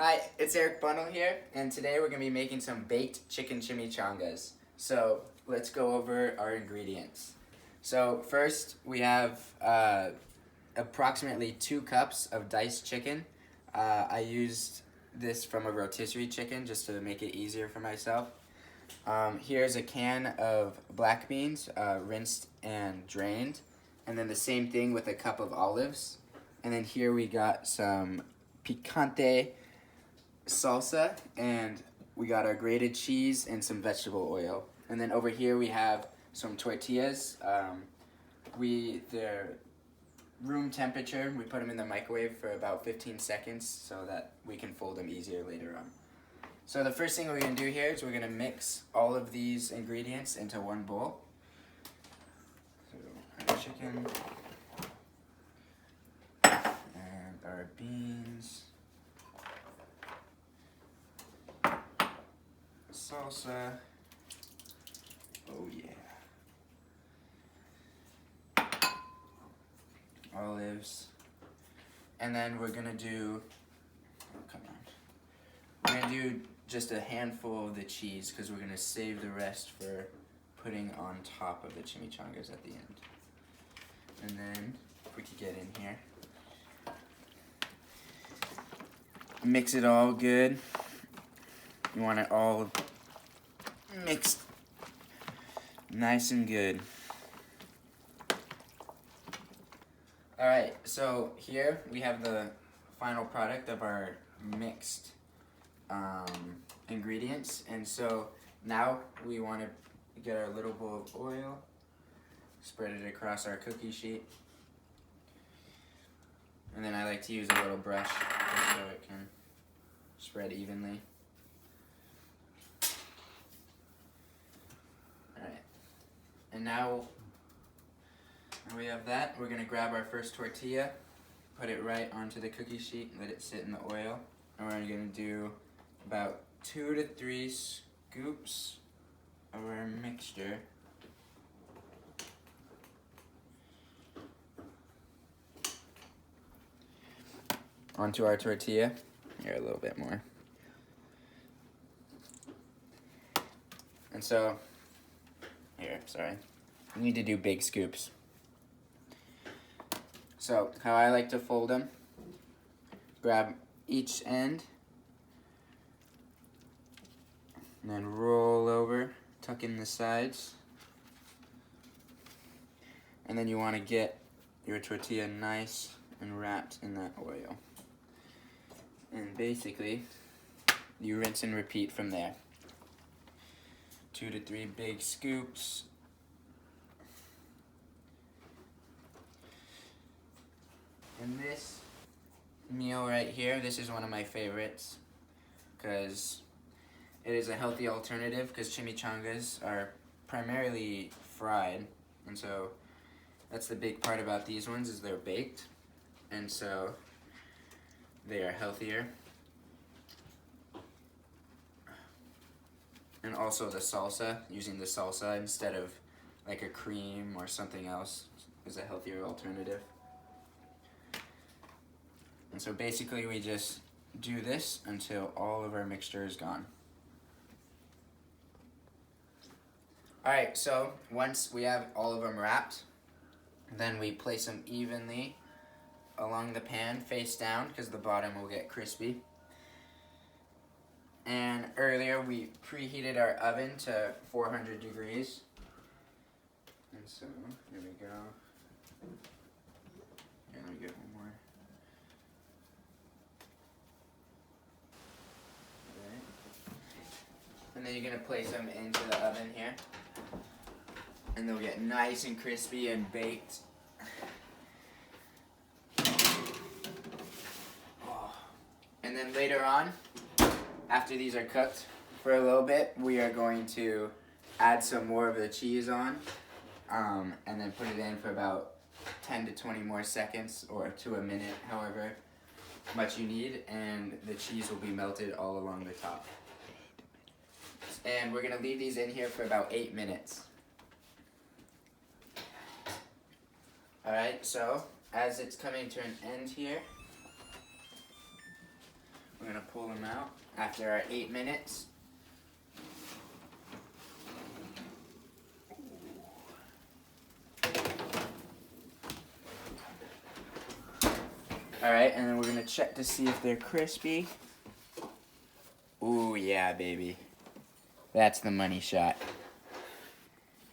Hi, it's Eric Bundle here, and today we're going to be making some baked chicken chimichangas. So let's go over our ingredients. So first we have approximately 2 cups of diced chicken. I used this from a rotisserie chicken just to make it easier for myself. Here's a can of black beans, rinsed and drained, and then the same thing with a cup of olives. And then here we got some picante salsa, and we got our grated cheese and some vegetable oil. And then over here we have some tortillas. They're room temperature. We put them in the microwave for about 15 seconds so that we can fold them easier later on. So the first thing we're going to do here is we're going to mix all of these ingredients into one bowl. So our chicken and our beans, salsa, oh yeah, olives, and then we're gonna do, we're gonna do just a handful of the cheese because we're gonna save the rest for putting on top of the chimichangas at the end. And then, if we could get in here, mix it all good. You want it all mixed nice and good. Alright, so here we have the final product of our mixed ingredients, and so now we want to get our little bowl of oil, spread it across our cookie sheet, and then I like to use a little brush just so it can spread evenly. Alright, and now we have that, we're going to grab our first tortilla, put it right onto the cookie sheet, let it sit in the oil, and we're going to do about 2 to 3 scoops of our mixture. Onto our tortilla. Here, a little bit more. And so, here, sorry. We need to do big scoops. So, how I like to fold them, grab each end, and then roll over, tuck in the sides. And then you want to get your tortilla nice and wrapped in that oil. And basically, you rinse and repeat from there. 2 to 3 big scoops. And this meal right here, this is one of my favorites because it is a healthy alternative because chimichangas are primarily fried, and so that's the big part about these ones is they're baked, and so they are healthier. And also the salsa, using the salsa instead of like a cream or something else is a healthier alternative. And so basically we just do this until all of our mixture is gone. Alright, so once we have all of them wrapped, then we place them evenly along the pan face down because the bottom will get crispy. And earlier we preheated our oven to 400 degrees. And so, here we go. Here, let me get one more. And then you're going to place them into the oven here. And they'll get nice and crispy and baked. Oh. And then later on, after these are cooked for a little bit, we are going to add some more of the cheese on. And then put it in for about 10 to 20 more seconds or to a minute, however much you need. And the cheese will be melted all along the top. And we're going to leave these in here for about 8 minutes. Alright, so as it's coming to an end here, We're gonna pull them out after our 8 minutes. Alright, and then we're gonna check to see if they're crispy. Ooh, yeah, baby. That's the money shot.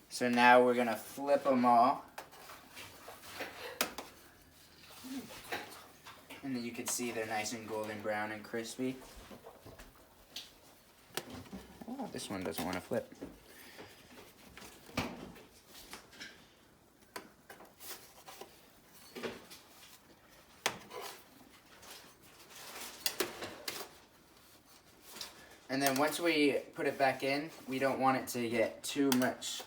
So now we're gonna flip them all. And then you can see they're nice and golden brown and crispy. Oh, this one doesn't want to flip. And then once we put it back in, we don't want it to get too much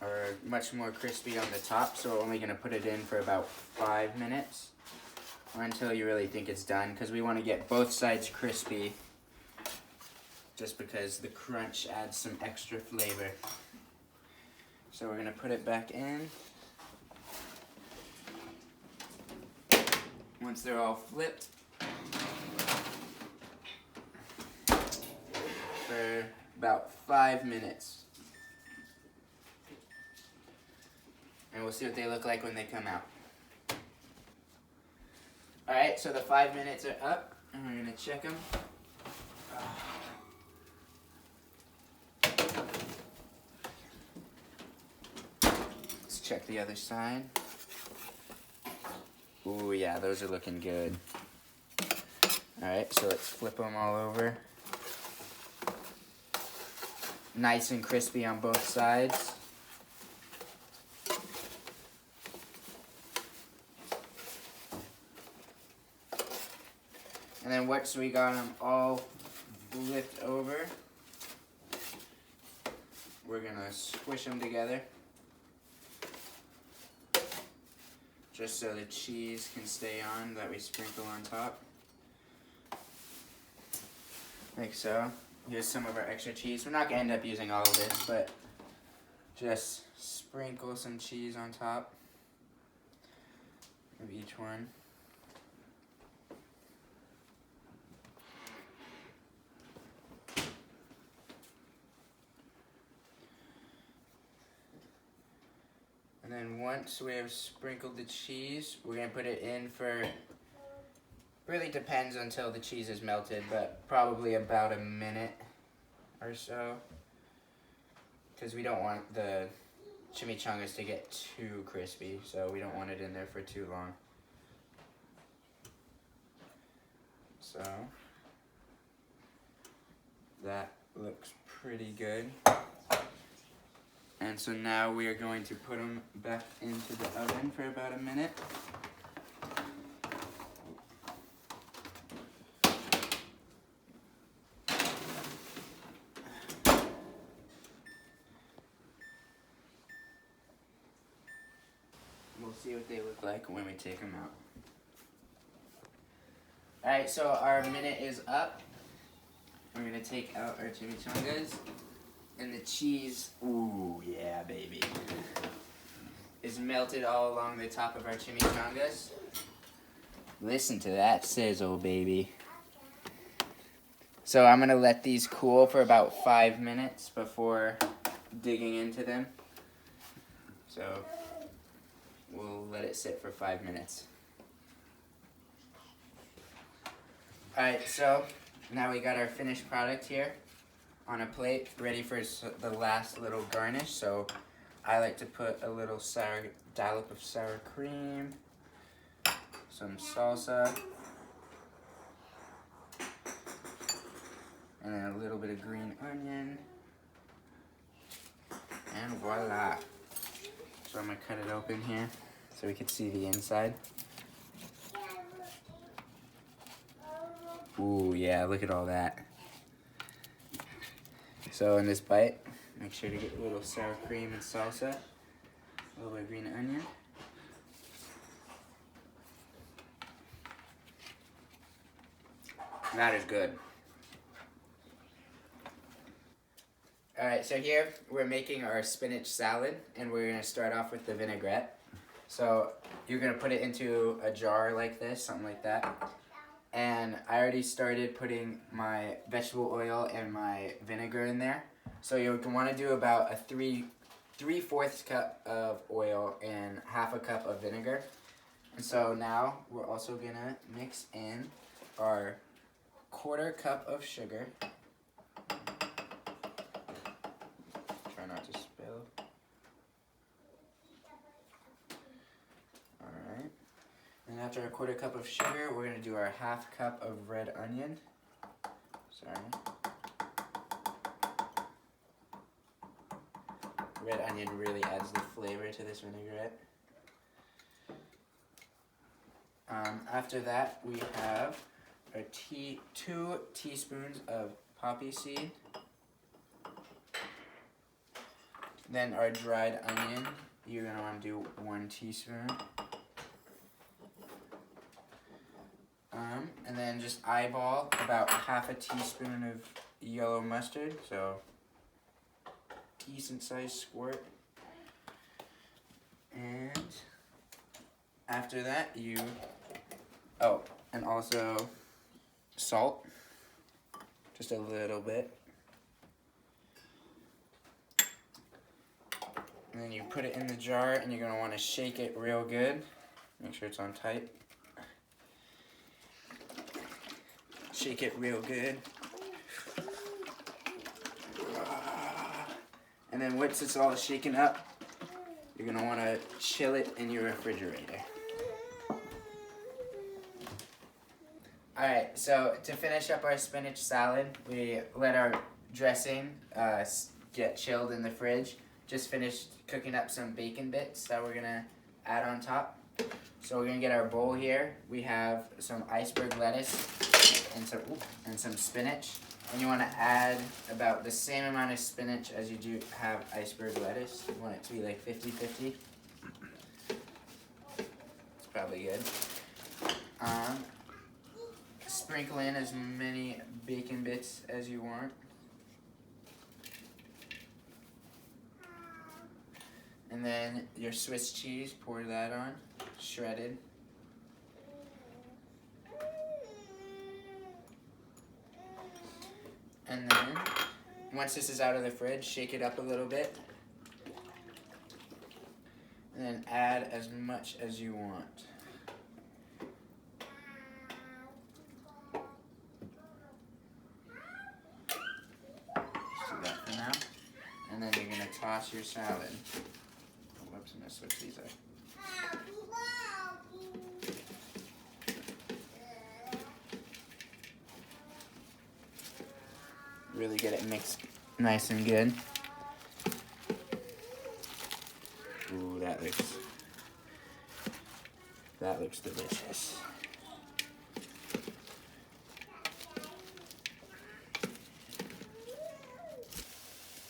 or much more crispy on the top, so we're only going to put it in for about 5 minutes or until you really think it's done, because we want to get both sides crispy just because the crunch adds some extra flavor. So we're going to put it back in. Once they're all flipped, for about 5 minutes. And we'll see what they look like when they come out. Alright, so the 5 minutes are up, and we're going to check them. Let's check the other side. Ooh, yeah, those are looking good. Alright, so let's flip them all over. Nice and crispy on both sides. And then once we got them all flipped over, we're gonna squish them together just so the cheese can stay on that we sprinkle on top. Like so. Here's some of our extra cheese. We're not going to end up using all of this, but just sprinkle some cheese on top of each one. And then once we have sprinkled the cheese, we're going to put it in for, really depends until the cheese is melted, but probably about a minute or so, because we don't want the chimichangas to get too crispy, so we don't want it in there for too long. So that looks pretty good. And so now we are going to put them back into the oven for about a minute. We'll see what they look like when we take them out. Alright, so our minute is up. We're going to take out our chimichangas. And the cheese, ooh, yeah, baby, is melted all along the top of our chimichangas. Listen to that sizzle, baby. So I'm going to let these cool for about 5 minutes before digging into them. So we'll let it sit for 5 minutes. Alright, so now we got our finished product here on a plate, ready for the last little garnish. So I like to put a little dollop of sour cream, some salsa, and then a little bit of green onion, and voila. So I'm gonna cut it open here so we can see the inside. Ooh, yeah, look at all that. So in this bite, make sure to get a little sour cream and salsa, a little bit of green onion. That is good. Alright, so here we're making our spinach salad, and we're going to start off with the vinaigrette. So you're going to put it into a jar like this, something like that. And I already started putting my vegetable oil and my vinegar in there. So you're going to want to do about a 3/4 cup of oil and 1/2 cup of vinegar. And so now we're also going to mix in our 1/4 cup of sugar. Try not to spill. Alright. And after a 1/4 cup of sugar, we're going to do our 1/2 cup of red onion. Sorry. Red onion really adds the flavor to this vinaigrette. After that, we have our 2 teaspoons of poppy seed. Then our dried onion, you're going to want to do 1 teaspoon. And then just eyeball about 1/2 teaspoon of yellow mustard, so decent sized squirt. And after that and also salt, just a little bit. And then you put it in the jar and you're going to want to shake it real good. Make sure it's on tight. Shake it real good. And then once it's all shaken up, you're going to want to chill it in your refrigerator. Alright, so to finish up our spinach salad, we let our dressing get chilled in the fridge. Just finished cooking up some bacon bits that we're going to add on top. So we're going to get our bowl here. We have some iceberg lettuce and some spinach. And you want to add about the same amount of spinach as you do have iceberg lettuce. You want it to be like 50-50. It's probably good. Sprinkle in as many bacon bits as you want. And then your Swiss cheese, pour that on, shredded. And then, once this is out of the fridge, shake it up a little bit. And then add as much as you want. Just do that for now. And then you're going to toss your salad. Oh, whoops, I'm going to switch these up. Really get it mixed nice and good. Ooh, that looks delicious.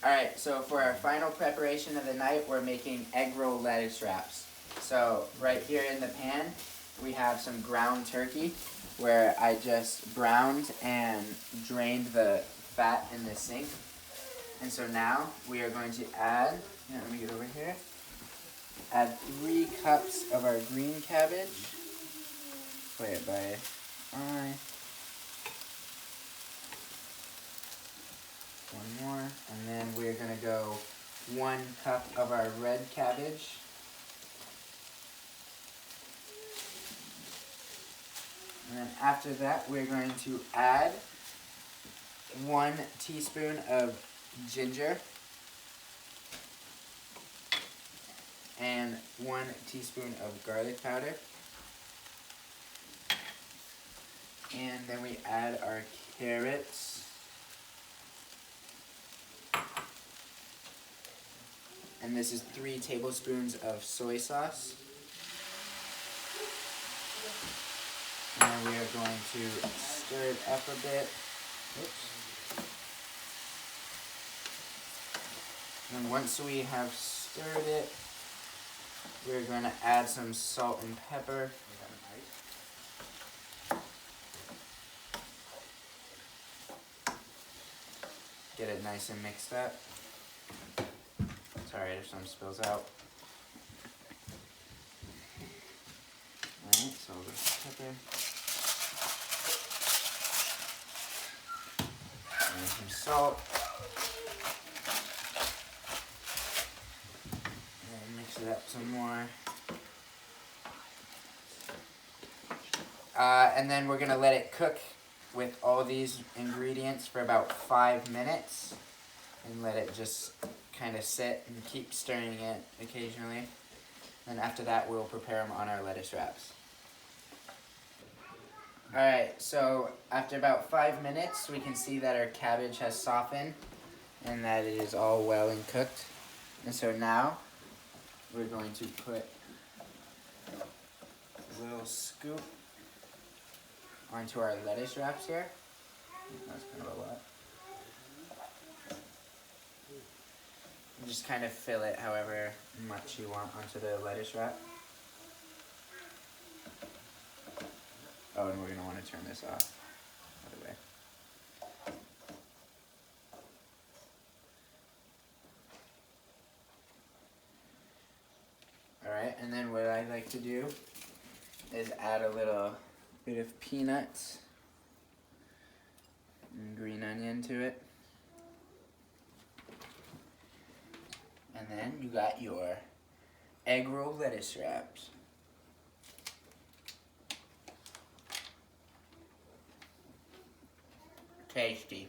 Alright, so for our final preparation of the night, we're making egg roll lettuce wraps. So right here in the pan, we have some ground turkey, where I just browned and drained the fat in the sink. And so now we are going to add, let me get over here, add 3 cups of our green cabbage. Play it by eye. 1 more, and then we're going to go 1 cup of our red cabbage. And then after that, we're going to add 1 teaspoon of ginger and 1 teaspoon of garlic powder. And then we add our carrots. And this is 3 tablespoons of soy sauce. And then we are going to stir it up a bit. Oops. And once we have stirred it, we're going to add some salt and pepper. Get it nice and mixed up. Sorry if some spills out. Alright, so the pepper. some salt. And mix it up some more. And then we're gonna let it cook with all these ingredients for about 5 minutes. And let it just kind of sit and keep stirring it occasionally. And after that, we'll prepare them on our lettuce wraps. Alright, so after about 5 minutes, we can see that our cabbage has softened and that it is all well and cooked. And so now, we're going to put a little scoop onto our lettuce wraps here. That's kind of a lot. And just kind of fill it however much you want onto the lettuce wrap. Oh, and we're going to want to turn this off, by the way. Alright, and then what I like to do is add a little bit of peanuts and green onion to it. And then you got your egg roll lettuce wraps. Tasty.